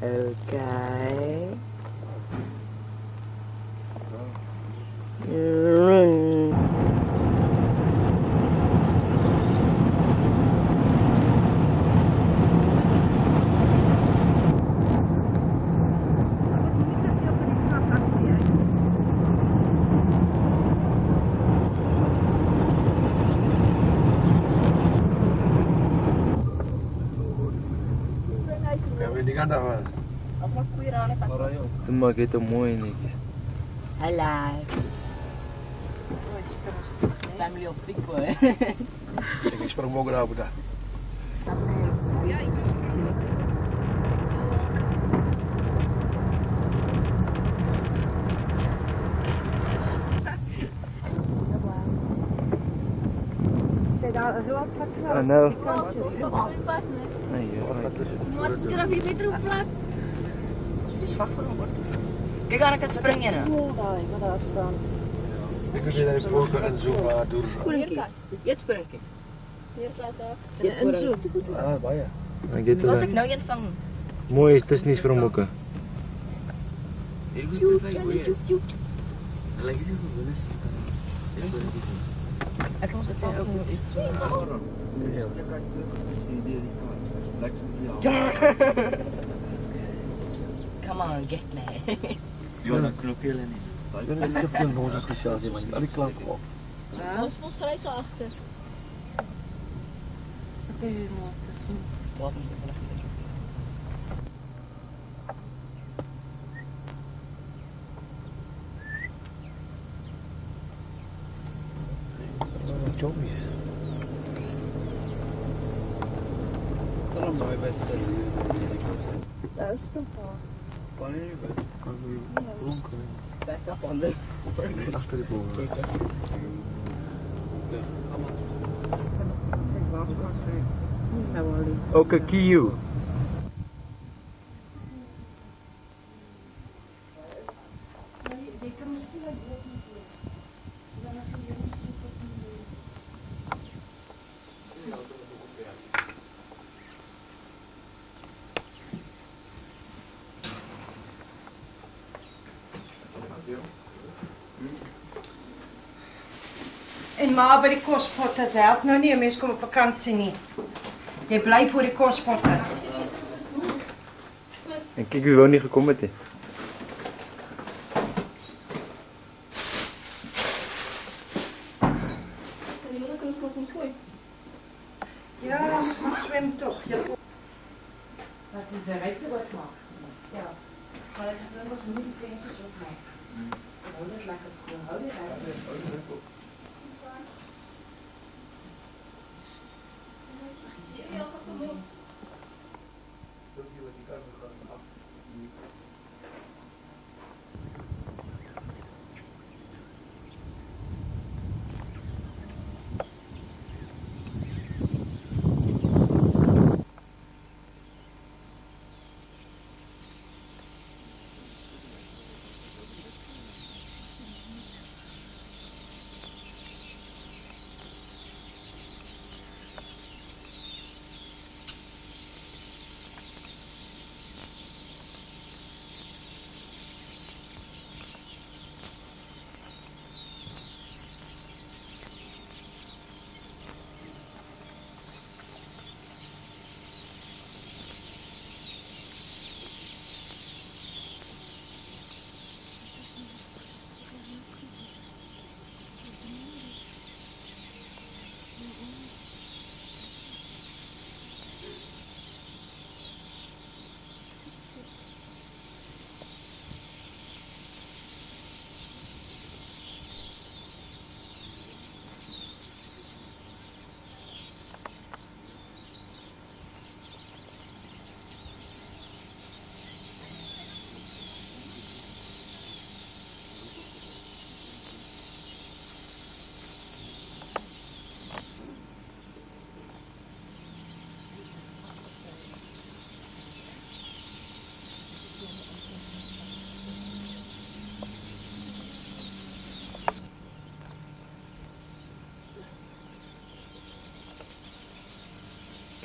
Okay. Run. Di kan apa? Het maakt het mooi netjes. Hallo. Family of big boy. Ik sprong mogen daar budak. Ah, nou. Nee, Kijk aan, ik kan springen. Ik wil daar volgen en zo maar door. Jetzt springen. En zo. Ah, baie. ik get Wat ik het. nou een van. Mooi is het niet vermokken. Ik moest het ook Come on, get me. Ja, klopt heel niet. Ik heb geen roze speciaal, man. Alle klanken op. Ons moest er zo achter. Wat moet ik Jobbies. Dat is een mooi wedstrijd. Dat is toch wel. Wanneer kan je dronken? back up on the Achter de boven. Ook een kiu. En maar bij de kostpotten, dat helpt nou niet, mensen komen op vakantie niet. Je blijft voor de kostpotten. En kijk wie wel niet gekomen is. Ja, maar zwem toch. Ja. Dat is de rechte wat mag. Ja. Maar dat was niet de eerste zo mij. Hou dat lekker cool, hou dit uit.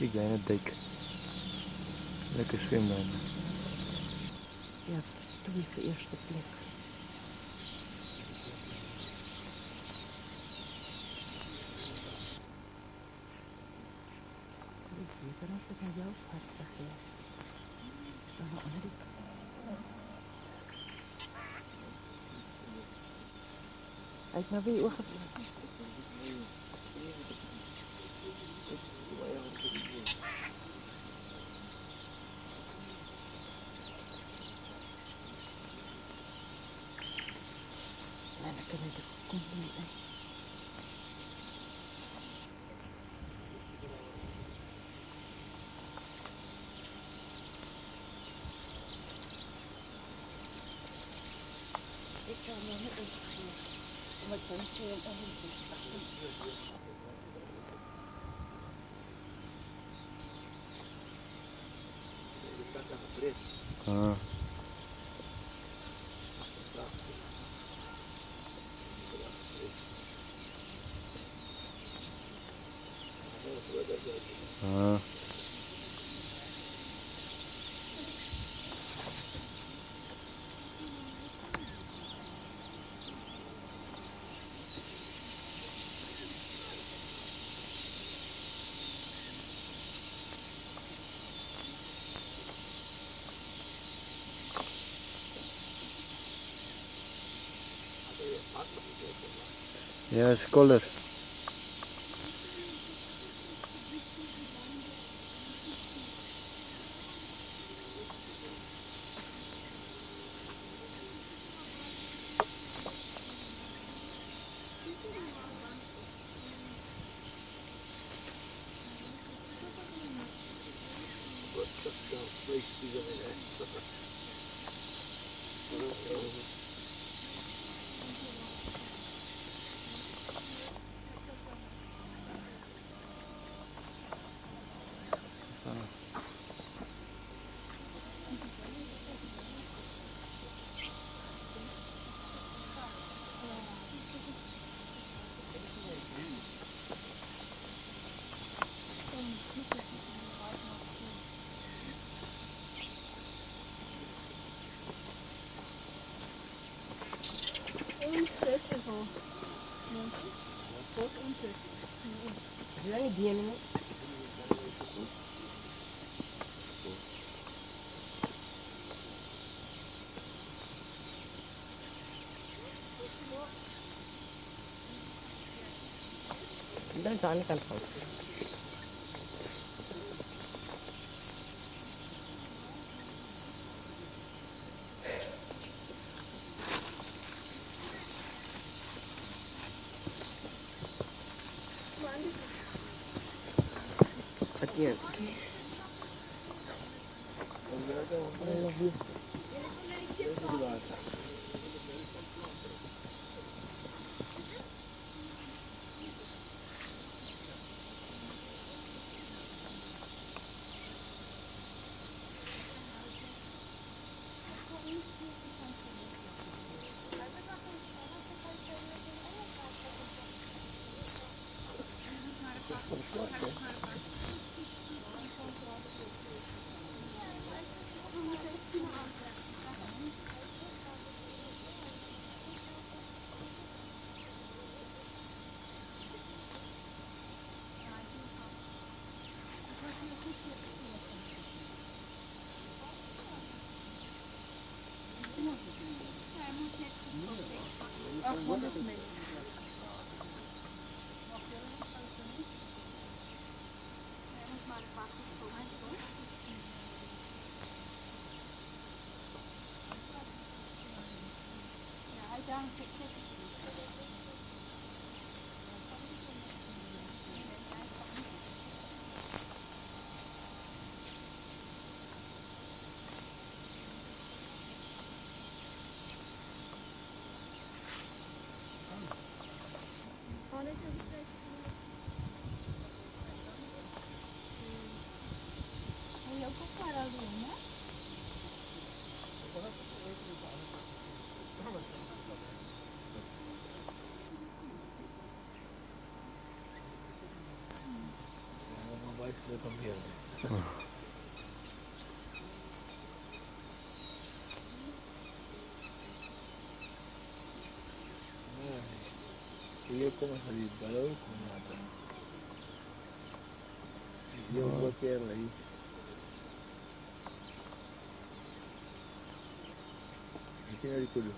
Kijk daar in het dek. Lekker zwemmen. Ja, doe ik de eerste plek. Dan als ik aan jouw hart zeg, dan moet ik. Kijk maar weer ogen. Nee, dat kan niet. Dat komt niet. Ik kan nog niet opgeven. Omdat ik niet veel Ah. Ah. Yes, color. Is er niet die in? Dat is aan de andere kant van. Aqui, aqui. Dari balau kumata. Dia buat yang lagi. Ini dari kudu.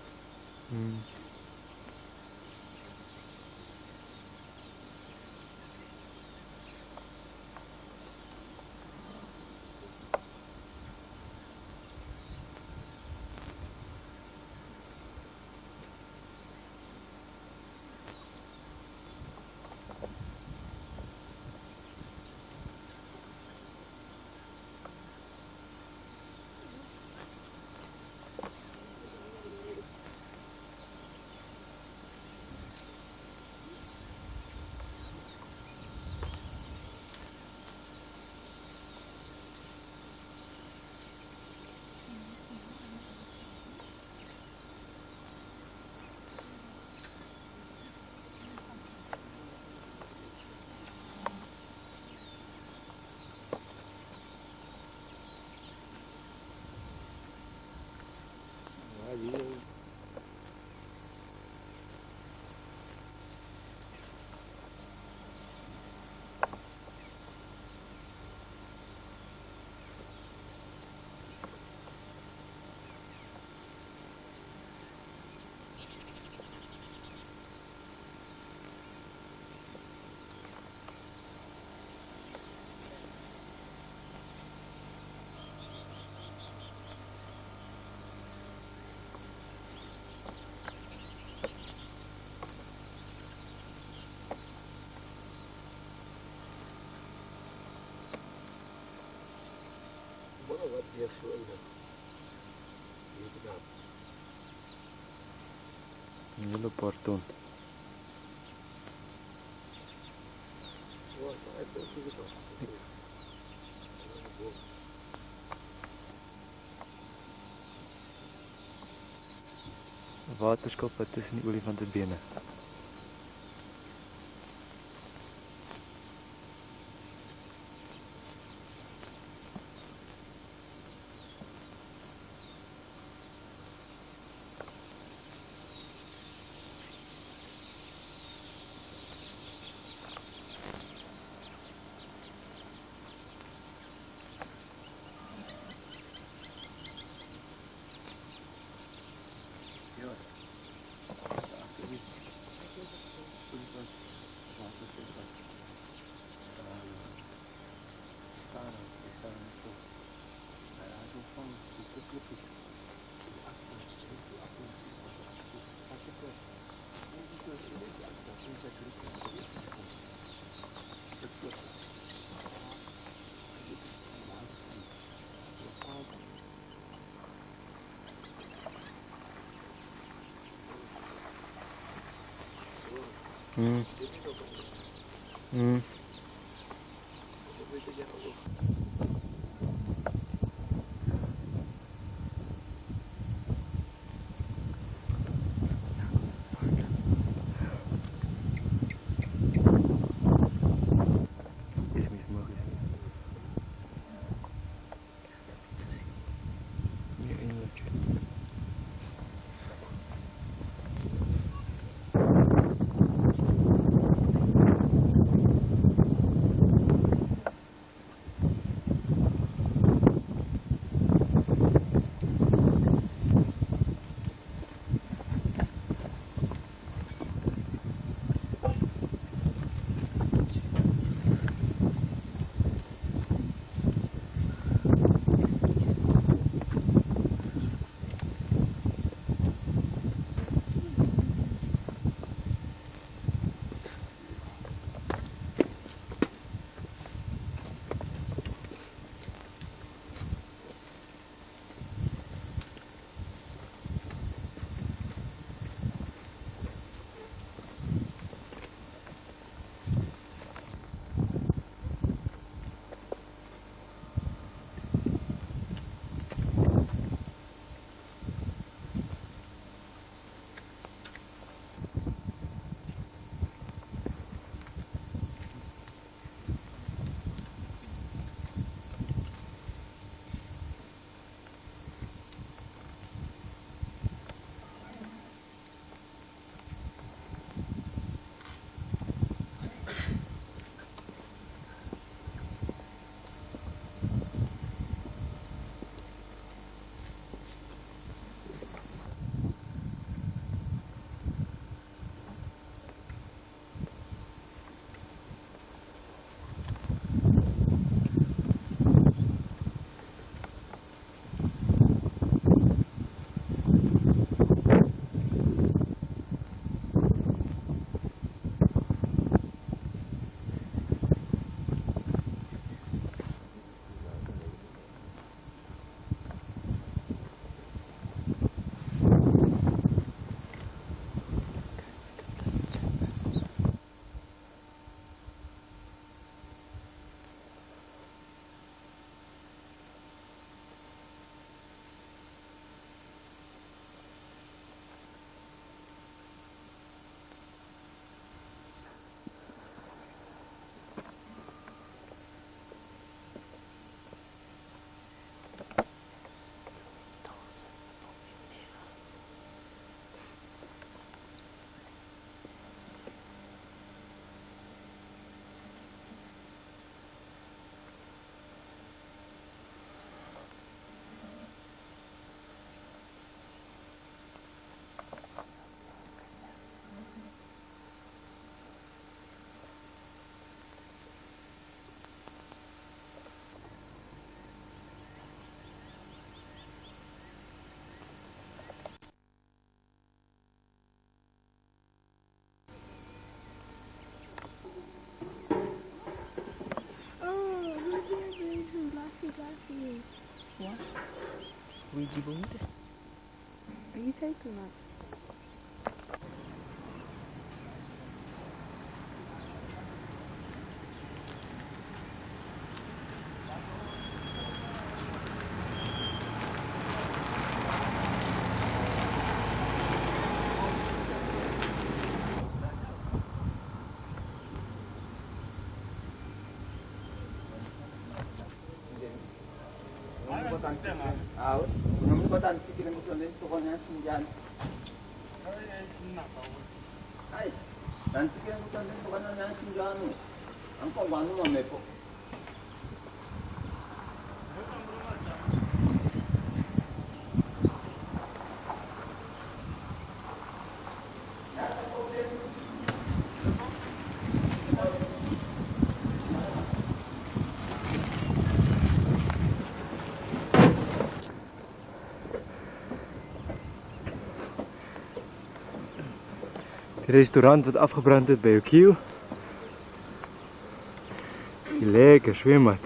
Wat weer schuldig. Hier gedaan. Hele porton. Wat uit de gedaan. Waterskop wat tussen die olifante bene. Ouija bonita. Are you taking that? Namun kota nanti kita mungkin tokonya sembilan. Hai, nanti kita mungkin tokonya sembilan. Angkau bantu mampu. Die restaurant wat afgebrand het by Okiel. Die lekker zwembad.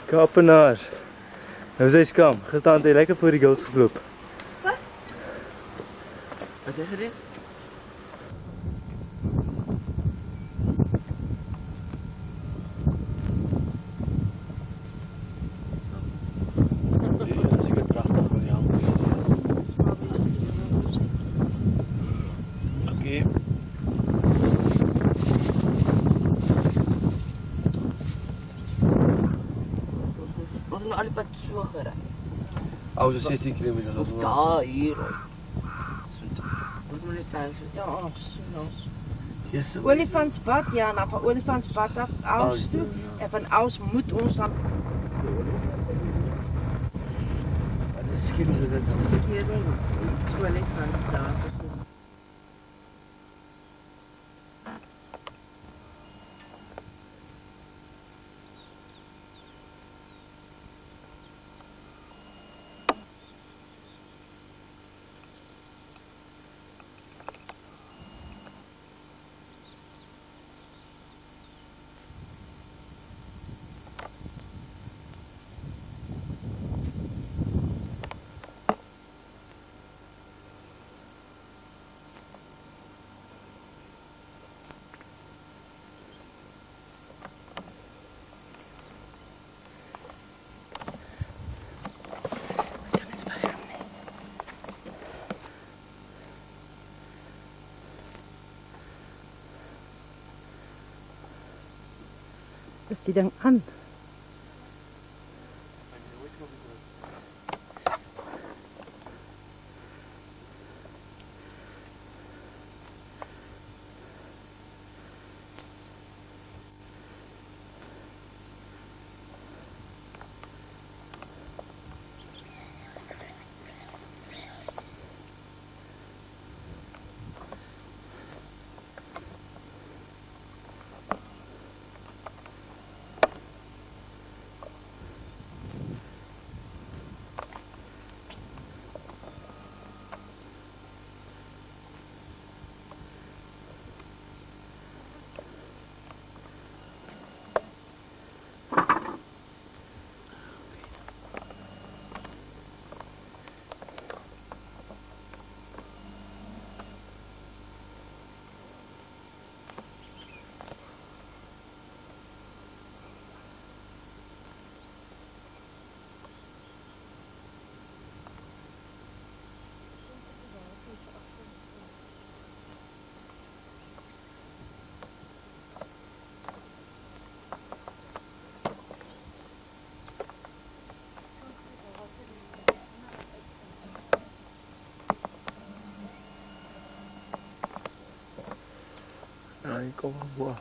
Kapenaar. Nou is hy skam. Gister het hy lekker voor die girls gesloop. Wat zeg je dit? Ons moet al die pad so gery. Ou, so 16 km. Of daar hier. Ons moet net thuis. Ja, ons. Yes. Olifantsbad, ja, nou van Olifantsbad af Aus toe. En van Aus moet ons dan Wat is skielik dit? as ek hier doen. Olifant daar so. Is die ding aan? Ai, kom boa.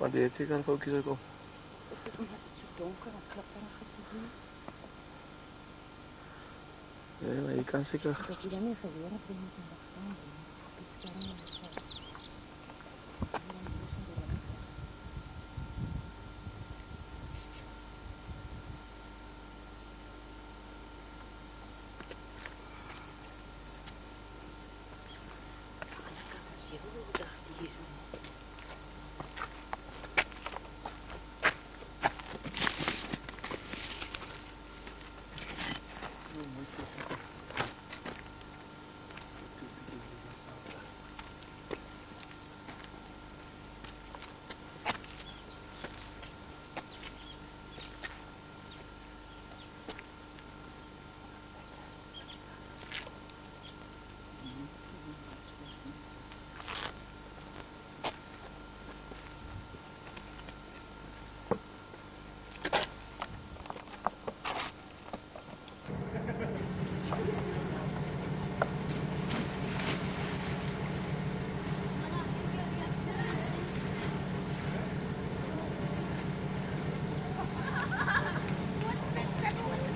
Want die kan ik ook hier ook. Is het omdat het zo donker en klapperig is hier? Nee, maar je kan zeker. Dat je dan niet geweren brengt en dat staan doen. Die schermen en zo.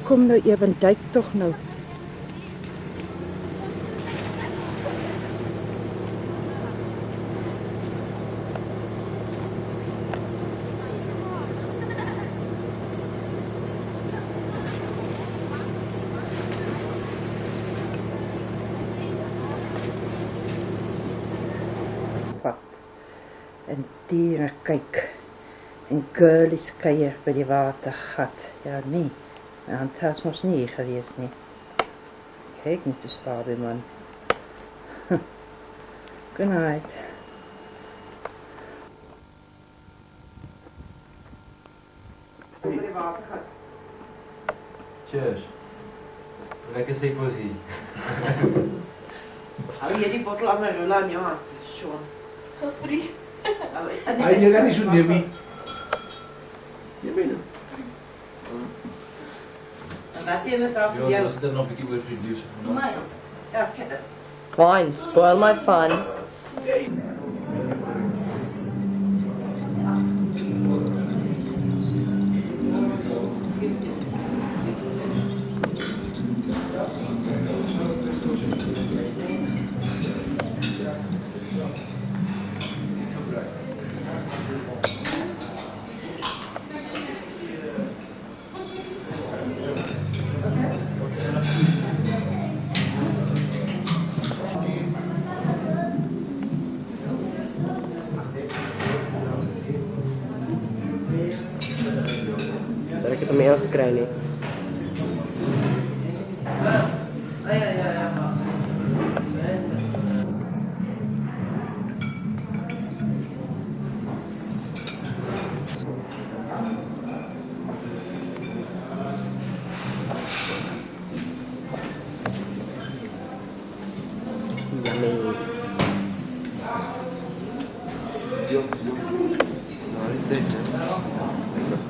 Kom nou even, duik toch nou. En dieren kyk. En girlies kuier by die watergat. Ja, nee. Nou, het was niet hier geweest, nie. Kijk niet te slapen, man. Good night. Cheers. Lekker seposie. Hou jy die bottel aan my rol aan jou hand, Sean? Gevries. Hij je niet zo neer mee. Je bent hem. En dat ene is daar vir jou. er nog 'n bietjie oor vir die leeu's. My. Ja, ken dit. Fine, spoil my fun. Ik heb hem heel gekregen.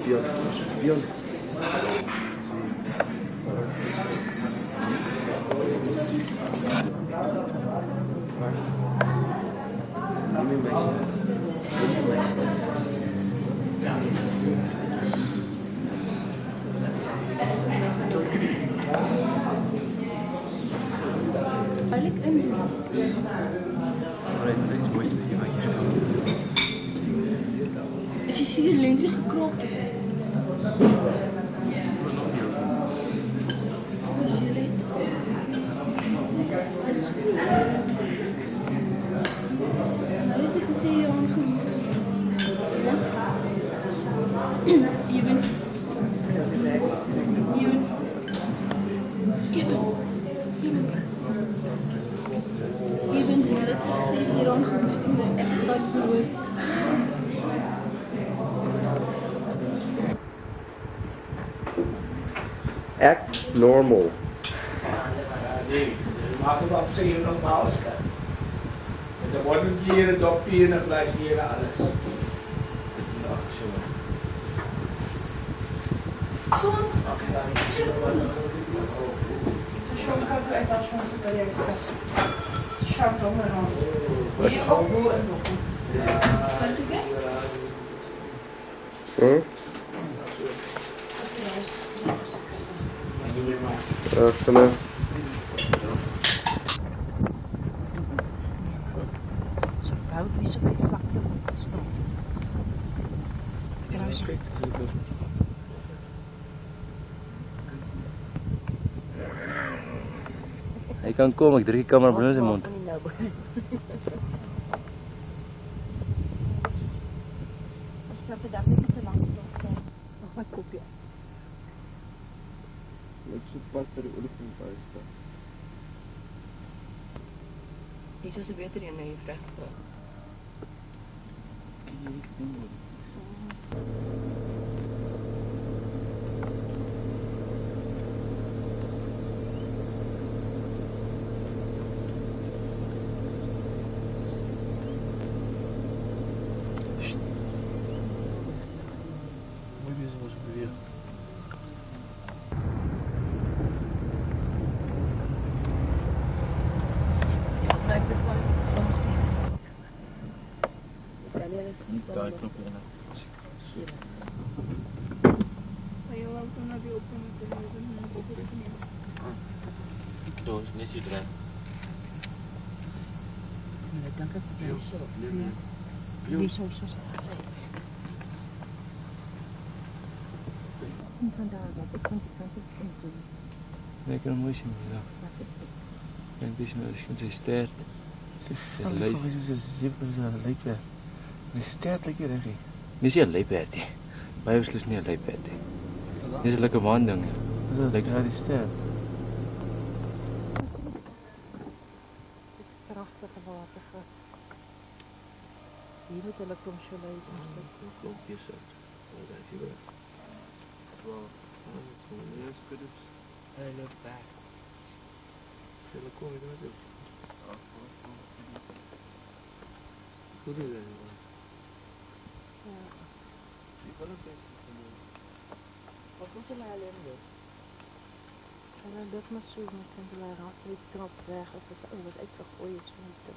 Ja. Yummy. Eigenlijk in. Is je hier links gekropt? Is je lid? Nou, dit is gezien hier aan goed. Je bent. Maar het gezien hier aan goed. Echt dat nooit. Act normal. Nee, maak het op zich nog maar alles. En dan wordt een keer een dopje en een flesje hier en alles. Zo'n. Sean kan uit als van de carrière. Sean, kom maar aan. Hier ook goed en nog goed. Kan je kijken? Hm? Kom maar. Zo'n bout wie zo veel vlakte staan. Trouwens, Hij kan komen, ik druk die camera bij in zijn mond. Als je de dag niet te lang stilstaan. Nog wat kopje. Ik zoek pas bij de olifanthuis staan. Hier is een beter in je vraag. Mooi bezig was ik weer. Je gebruikt het soms niet. Niet daar knopje in. Maar je wou toen heb je op moeten nemen. Zo is net zo draai. nee, dank ik wel. Die zo zo zijn. Niet vandaag, want ik kan het doen. Nee, ik kan hem mooi zien. Ja. Wat is het? En het is nou, het is sterk. Zijn lijf. Zijn lijf. Een sterk lekker hè. Dit is een leiperd. Wij hebben dus niet een leiperd. Dit is een lekker wanding. Dat is die sterk. Prachtige watergat. Hier moet hulle kom so lui. Klop je zet. Dat is hier wel. Wow. Dat is goed. Hey, look back. Zullen kom je daar doen? Goed is dat. Wat moet je nou alleen doen? En dan dat maar zo met een blaar af, die trap weg of is wat uitgegooid is van te.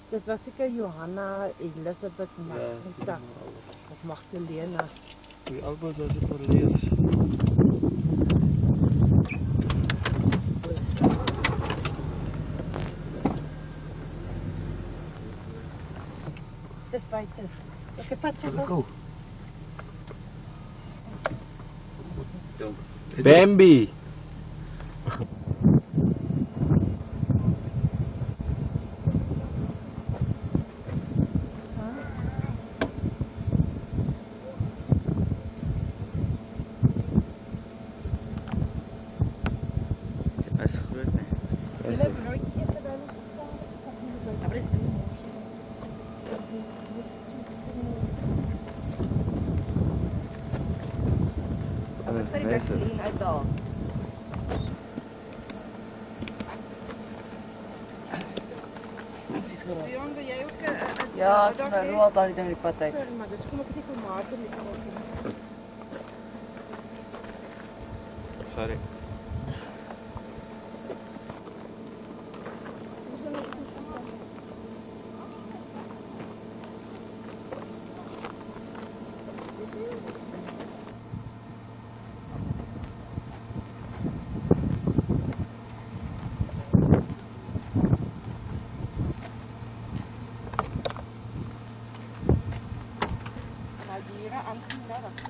Dit was seker Johanna, Elisabeth, Magda of Magdalena. Die albums was het voor leers. Dis buite. Ek het pad gegaan. Go. Bambi! Hij is groot, hè? Hij is massive. Uitdaal. Leon, wil jij ook Ja, ik ben rood al die pad uit. Sorry, maar dus kom ik niet voor Maarten met de Sorry. dieren aangemerkt.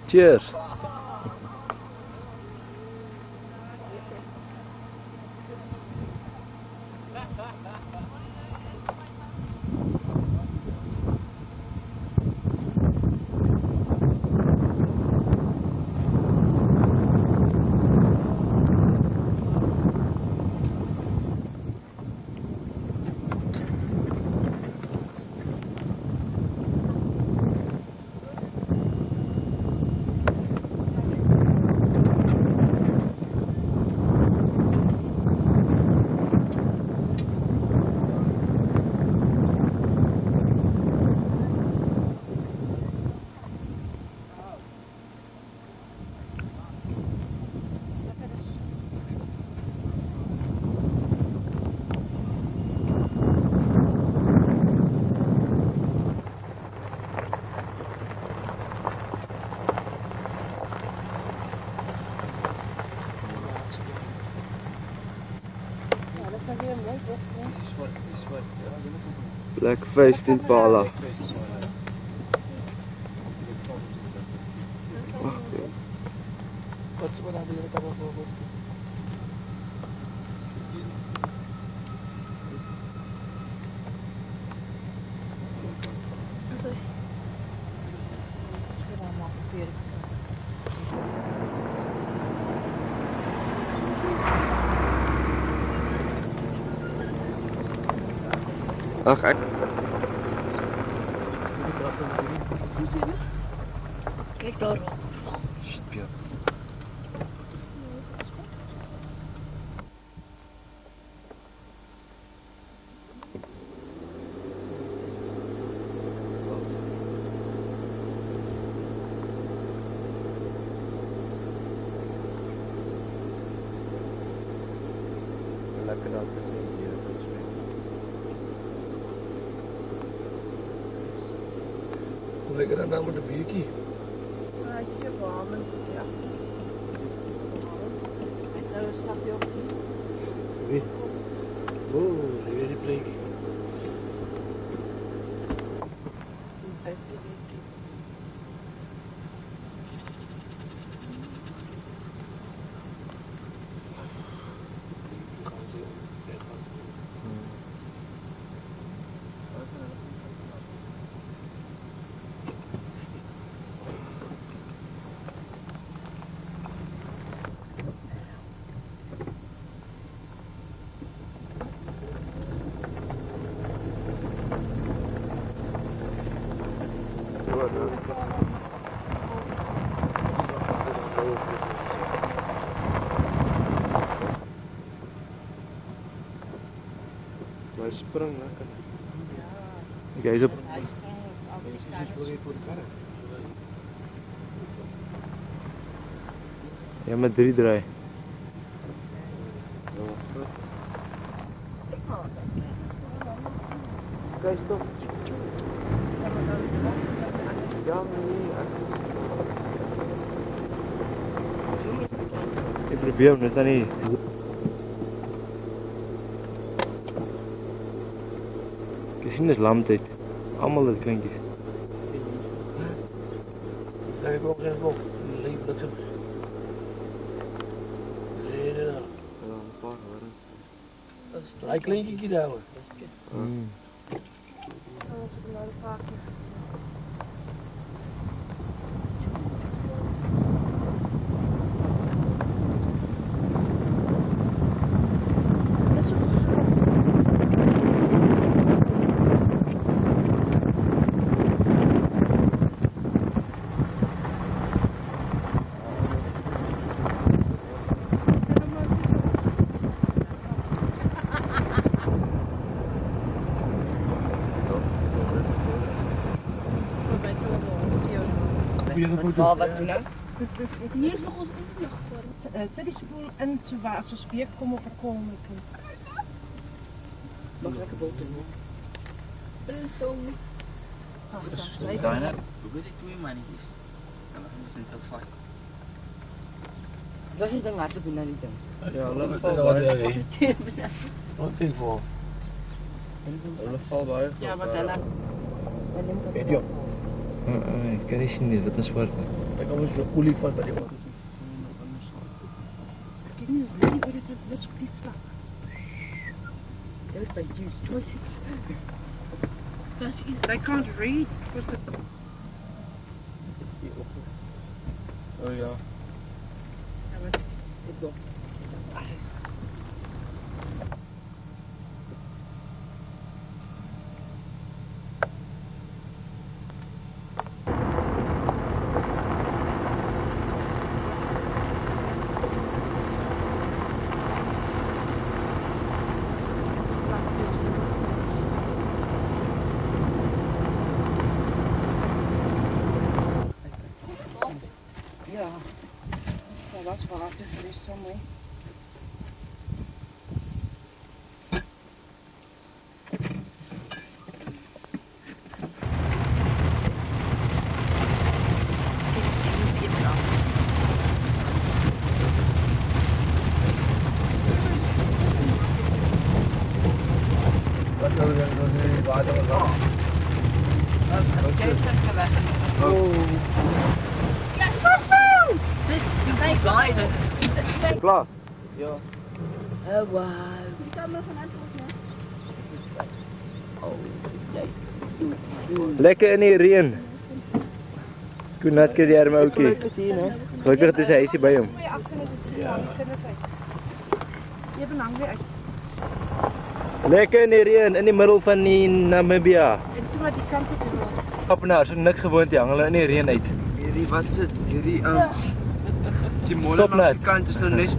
Cheers. Black-faced impala. Wat hebben jullie allemaal voor? Ach, ek. Kijk daar. Lekker dat te zien hier in het zwemmen. Hoe lekker dat nou met een biertje? Hij is weer warm. Ja. Hij is nou een slapje op het iets. Wie? Oh, zie je die plek? Maar spring lekker. Kijk, hij is op. Hij is Voor de karren. Ja, met 3 draai. Kijk stop. Ja, nee, Ik probeer hem, is dat niet. Ik zie dus lamtijd. Allemaal dat klinkjes. Daar heb ik ook geen bok. Leven dat zo. Nee, nee, nee. Hij klinkt je daar hoor. Maar wat nou? Nie is nog ons inleg geworden. Ze die spoel en ze was, ze spier kom op een komen. Nog lekker boter. Deine, hoe is het twee mannetjes? En dan moesten het ook vast. Dat is dan hard op in die ding. Ja, Wat kijk voor? Dat valt bij. Ja, wat dan? Idiot. Ik kan niet zien, wat een zwart. Ek kan mos 'n koelie vat by die water. Can you really put it on this deep flap? Those by used toilets. That is They can't read because the Oh ja. Ek dop. Ja, daar was water geweest somewhere. Wat nou weer so die water was. Thanks, guys. Klaar. Ja. Oh, wow. Die camera van Antwoord, Lekker in die reën. Koenat kyk die arme ouetjie. Gelukkig is hy huisie by hom. Goeie afkinders sien maar die kinders uit. Jy ben hangry uit. Lekker in die reën in die middel van die Namibia. En so maar die kant op die rook. Kapenaar, so niks gewoond nie, hang hulle in die reën uit. Hierdie wat sit? Hierdie die molle Stop langs net. die kant is nou net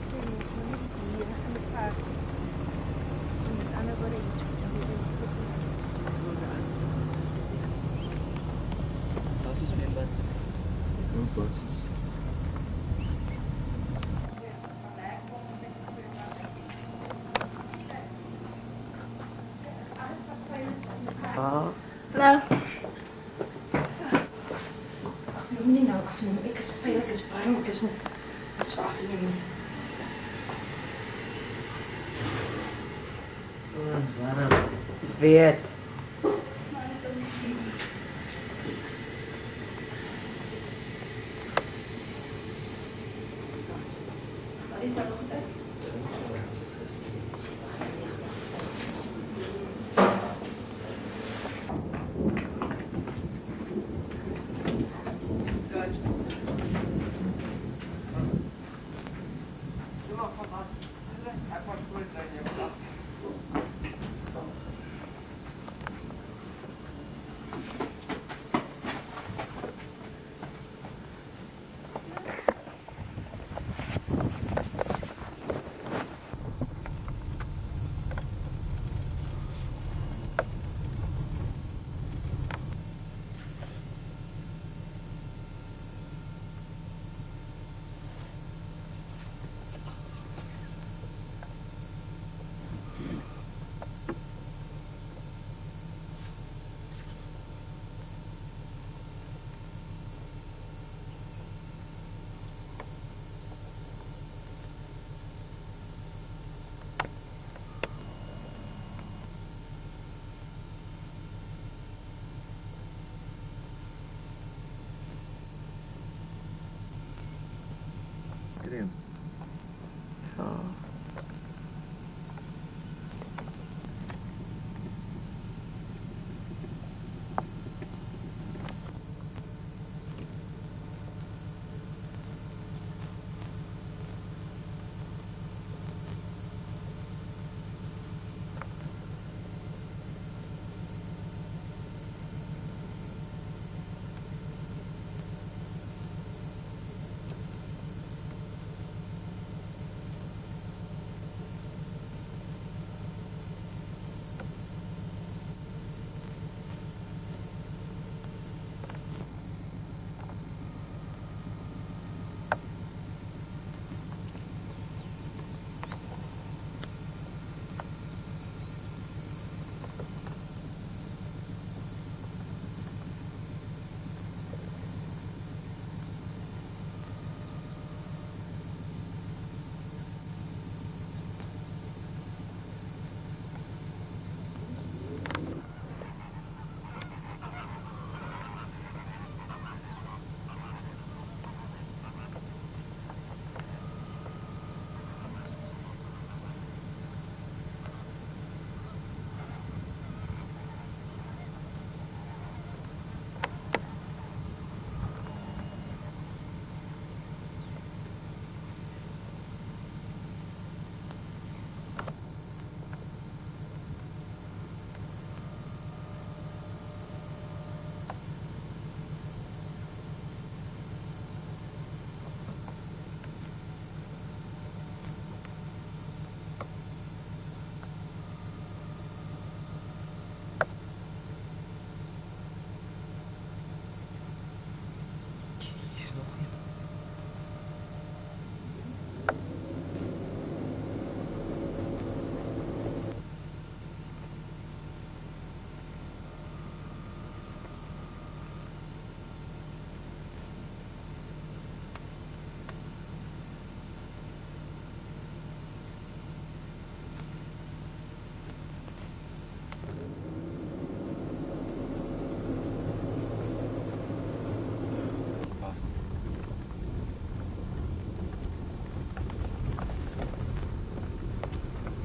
Sien ons maar net hier in die park. So met ander woorde is dit Dat is meer wat. Ook wat. Nou, Jy moet nie nou afneem. Ek is veilig, ek is bang, ek is net wat so afneem. Dis weet. Krem.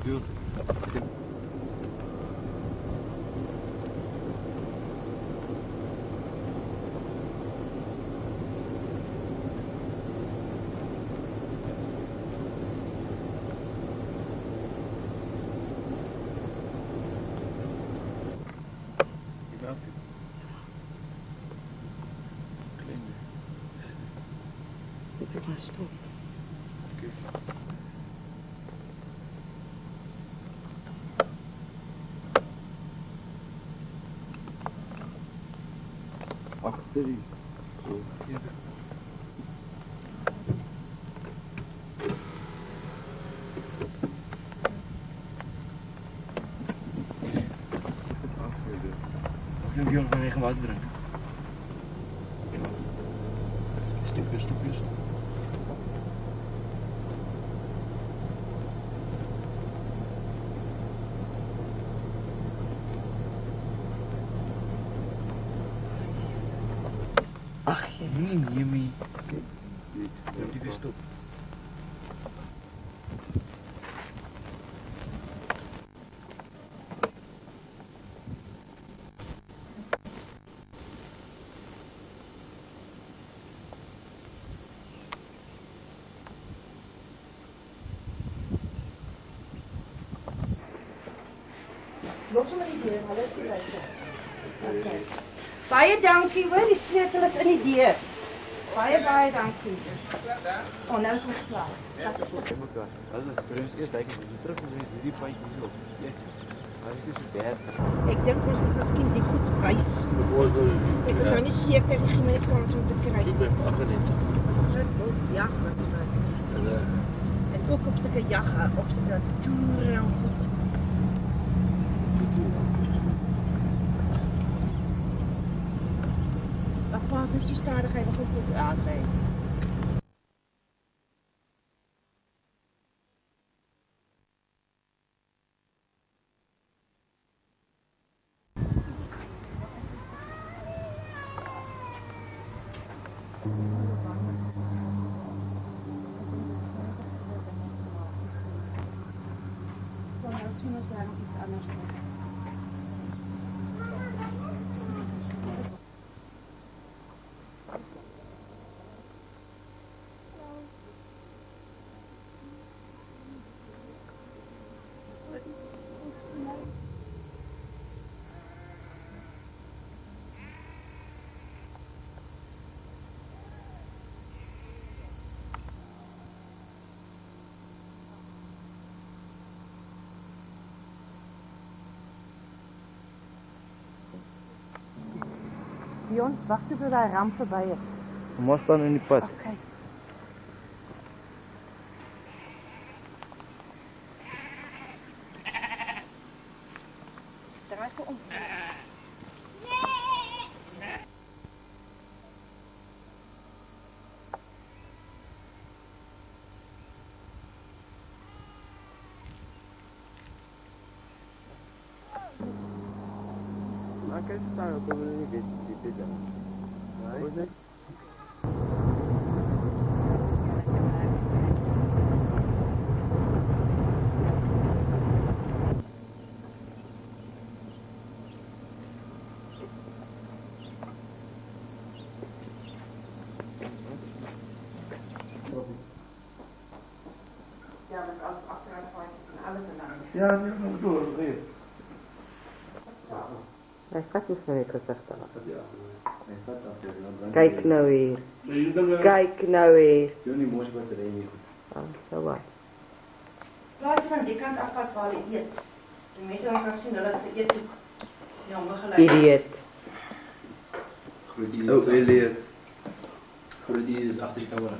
Dit is maar stop. Achter die. Zo. Ja. Ik heb nog even water drinken. Stukjes, stukjes. Ach, jy moenie neem nie. Moet jy weer stop. Los maar die deur, hulle is buite. Okay. Baie dankie hoor, die sleutel is in die deur. Baie dankie. Oh, nou is ons klaar. Dat is goed. Hulle prins eers kyk as jy terug moet hierdie fyn hier op. Hy is so bad. Ek dink ons moet miskien die goed wys. Ek is nou nie seker nie gee my net kans om te kry. Kyk by 98. Dit wil jag wat. En ook op sulke jagge, op sulke toere en goed. Papa, is so stadig hy nog goed aan sy. Dion, wacht tot die ramp voorbij is. Mama staan in die pad. Okay. Draai voor om. Maar kijk, staan op de dit dan. Nee. Ja, met alles achteruitvaartjes en alles en dan. Ja, nu gaan we door. Hij gaat niet van het gezicht af. Ja. Kijk nou weer. Kijk nou weer. Johnny mooi batterij nie goed. Ah, zo wat. Plaas van die kant af wat waar hulle eet. Die mense dan kan sien hulle het geëet ook. Ja, begeleid. Idiot. Groot idee. Oh, Elliot. Groot idee is achter die camera.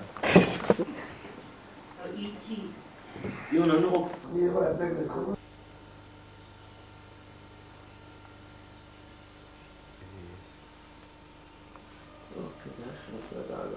Nou, E.T. Jo, nou nog op. Nee, maar ik denk dat gewoon. Oké, daar gaat het uit.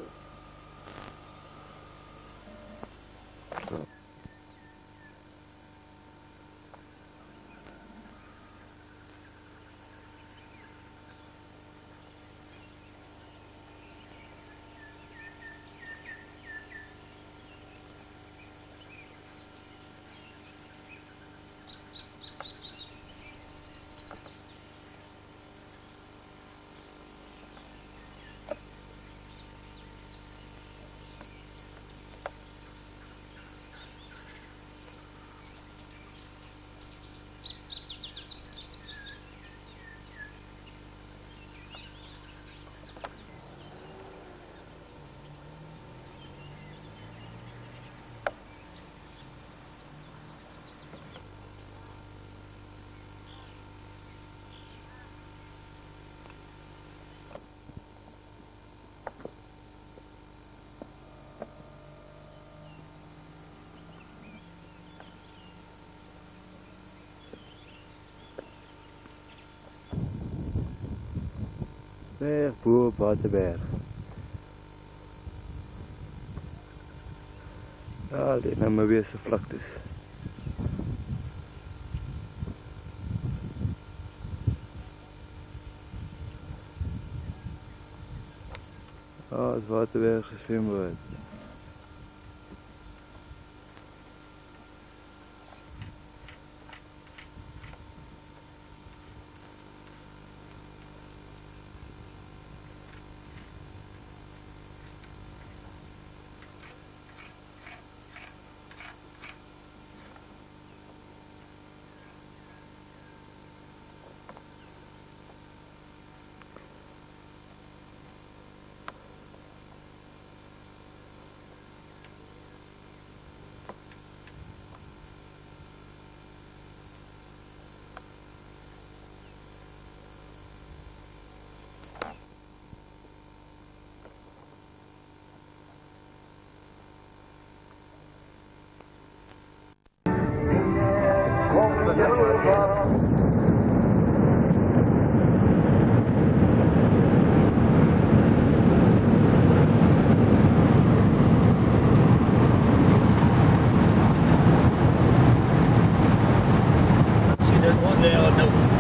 Reg bo op Waterberg. Ja, die Namibië se vlaktes. Ah, is Waterberg se swembad. See that one there on the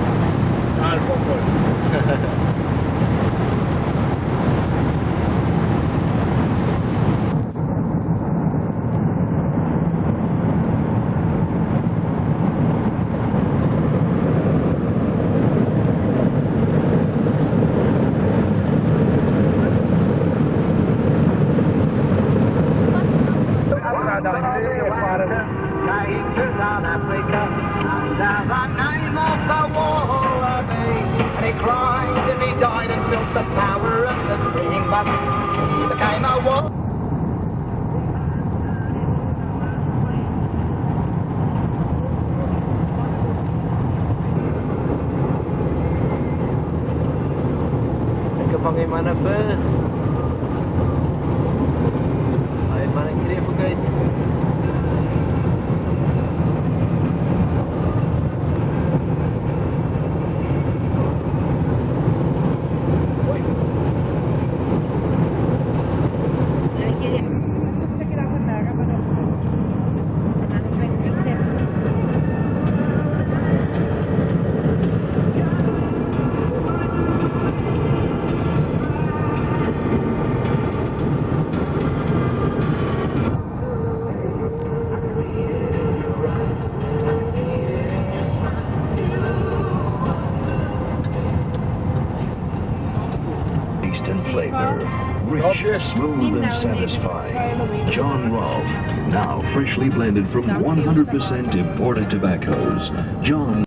Vang je maar first. Hij maar een keer vergeet. Taste and flavor, rich, smooth and satisfying. John Rolfe, now freshly blended from 100% imported tobaccos. John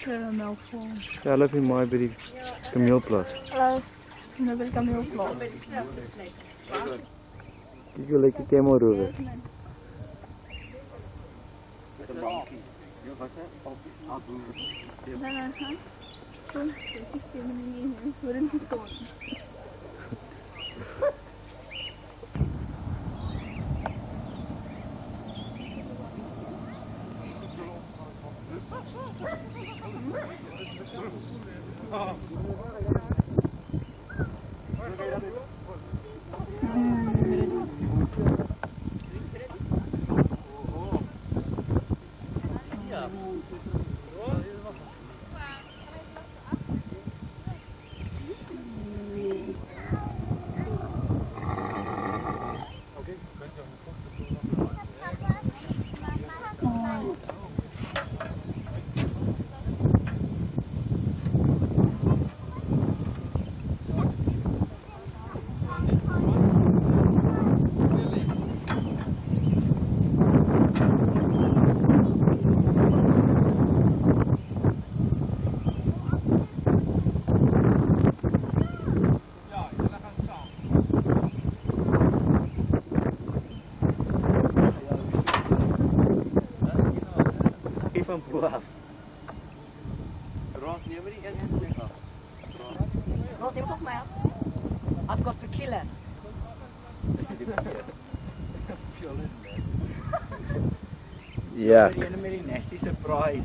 Caramel farm. Ja, hulle het nie maai by die kameelplas. Hallo. Nou wil ik aan heel vlot. Kyk hoe lyk die camel rover. Dan gaan. Kom, ik zie me niet. We worden gestoten. Van bo af. Ross, neem maar die in. Ross, neem toch mij af. I've got the killer. Ja. Die ene met die nasty surprise.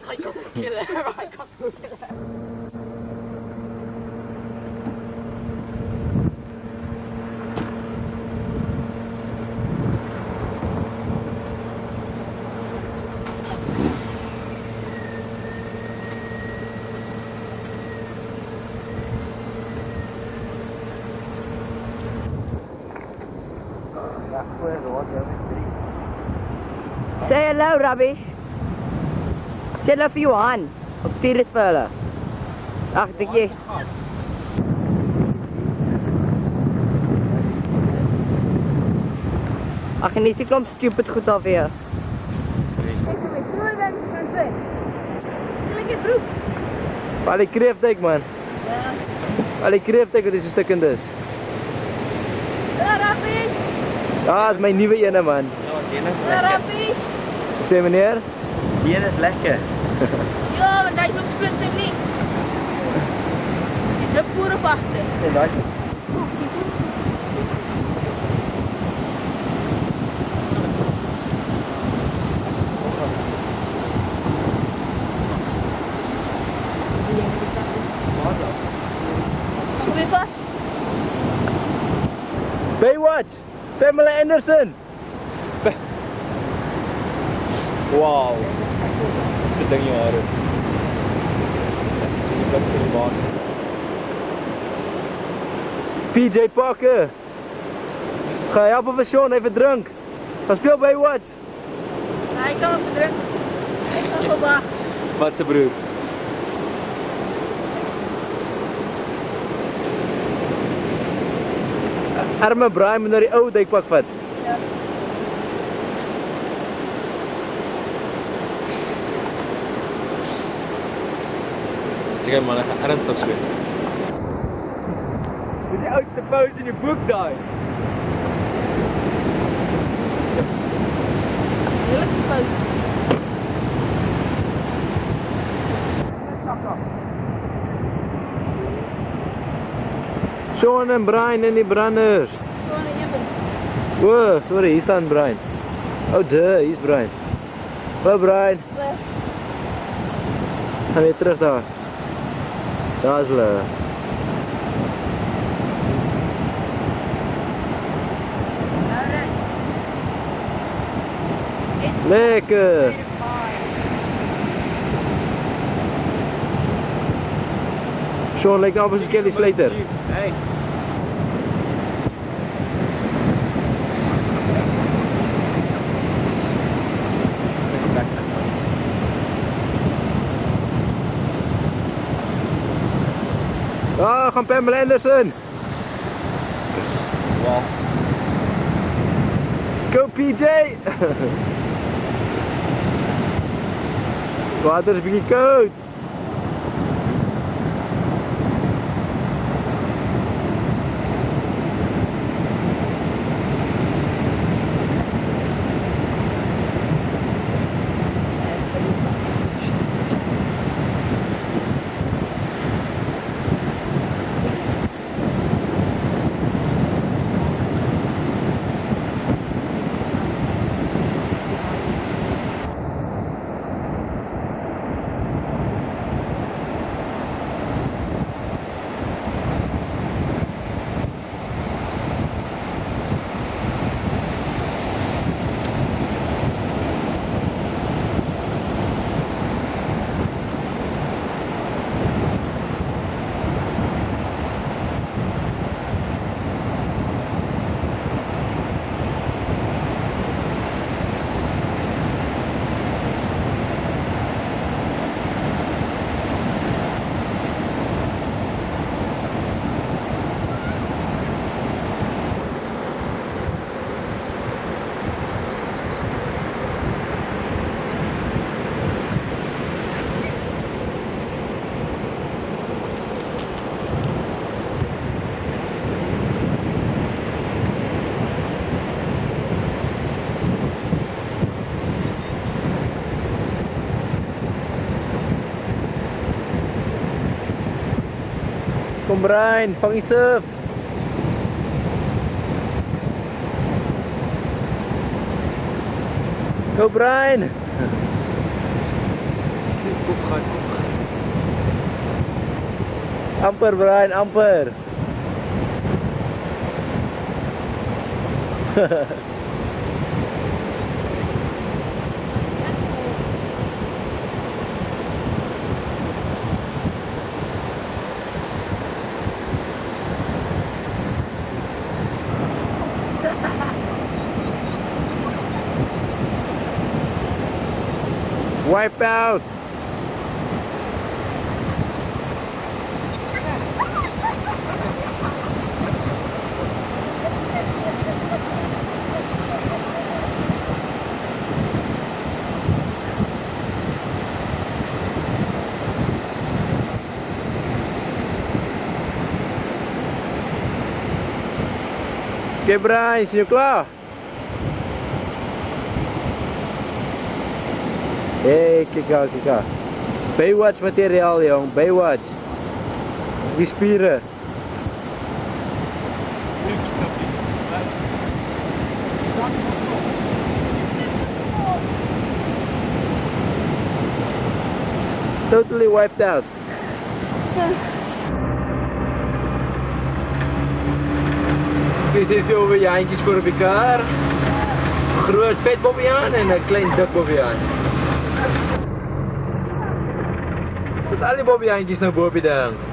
I got the killer. I got the killer. Say hello, Robbie. Sê hulle vir Johan. Ons stuur dit vir hulle. Ag, dink jy. Ag, en dis die klomp stupid goed alweer. Kijk maar, ik doe dan van twee. Kijk je broek. Al die kreeftek man. Ja. Al die kreeftek wat is 'n stuk in dis. Daar rappies. Daar is my nuwe ene man. Ja, die is Daar lekker. rappies. Ek sê meneer, Die is lekker. Ja, want hij is nog splinter niet. Zie ze voor of achter? En daai is Kom weer vast. Baywatch, Pamela Anderson. Wow. Dis ding jou hare. Dis super privaat. PJ Parker. Ga help vir Sean even drink. Gaan speel Baywatch. Hij kan hem verdrukken. Ik kan hem wachten. Wat se broer? Arme Brian moet na die ou duikpak vat. Ja. Seker man, ek gaan ernstig speel. Dis die oudste pose in die boek daai. Heerlijkste fout. Sean en Brian en die branders. Gewoon een even. O, sorry, hier staan Brian. Oh, hier's Brian. Hallo Brian. Gaan weer terug daar. Daar's hulle. Lekker. Sean lyk nou soos Kelly Slater. Hey. Ah, gaan Pamela Anderson. Wow. Go PJ. Water is bietjie koud. Kom Brian, vang die surf. Go Brian. Amper Brian, amper. Wipe out. Oké Brian, is je klaar? Hey, kijk uit. Baywatch materiaal jong, Baywatch. Die spieren. Totally wiped out. Hier zit veel bobbejaantjes voor op elkaar. Een groot vet bobbejaan en een klein dik bobbejaan. Zit al die bobbejaantjes nou boven dan?